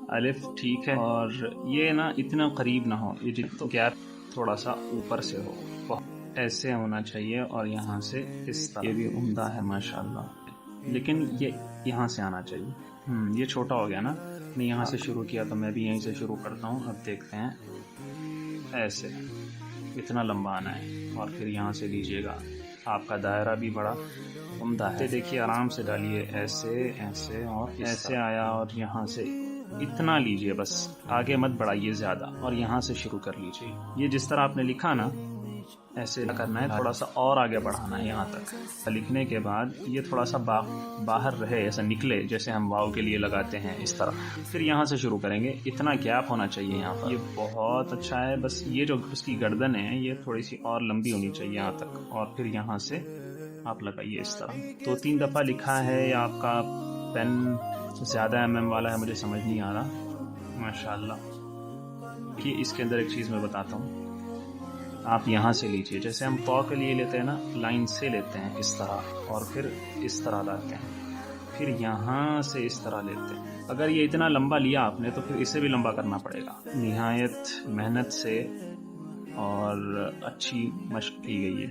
الف ٹھیک ہے، اور یہ نا اتنا قریب نہ ہو، یہ تو گیپ تھوڑا سا اوپر سے ہو، ایسے ہونا چاہیے، اور یہاں سے اس طرح، یہ بھی عمدہ ہے ماشاءاللہ، لیکن یہ یہاں سے آنا چاہیے۔ یہ چھوٹا ہو گیا نا، میں یہاں سے شروع کیا تو میں بھی یہیں سے شروع کرتا ہوں۔ اب دیکھتے ہیں، ایسے اتنا لمبا آنا ہے، اور پھر یہاں سے لیجئے گا، آپ کا دائرہ بھی بڑا عمدہ ہے۔ دیکھیے آرام سے ڈالیے، ایسے ایسے اور ایسے آیا، اور یہاں سے اتنا لیجئے، بس آگے مت بڑھائیے زیادہ، اور یہاں سے شروع کر لیجئے۔ یہ جس طرح آپ نے لکھا نا، ایسے کرنا ہے، تھوڑا سا اور آگے بڑھانا ہے یہاں تک۔ لکھنے کے بعد یہ تھوڑا سا باہر رہے، ایسا نکلے جیسے ہم واو کے لیے لگاتے ہیں، اس طرح۔ پھر یہاں سے شروع کریں گے، اتنا گیپ ہونا چاہیے یہاں پر۔ یہ بہت اچھا ہے، بس یہ جو اس کی گردن ہے یہ تھوڑی سی اور لمبی ہونی چاہیے یہاں تک، اور پھر یہاں سے آپ لگائیے اس طرح۔ 2-3 دفعہ لکھا ہے، یا آپ کا پین زیادہ والا ہے، مجھے سمجھ نہیں آ رہا۔ ماشاءاللہ، کہ اس کے اندر ایک چیز میں بتاتا ہوں، آپ یہاں سے لیجئے، جیسے ہم تو کے لیے لیتے ہیں نا، لائن سے لیتے ہیں اس طرح، اور پھر اس طرح لاتے ہیں، پھر یہاں سے اس طرح لیتے ہیں۔ اگر یہ اتنا لمبا لیا آپ نے تو پھر اسے بھی لمبا کرنا پڑے گا۔ نہایت محنت سے اور اچھی مشق کی گئی ہے۔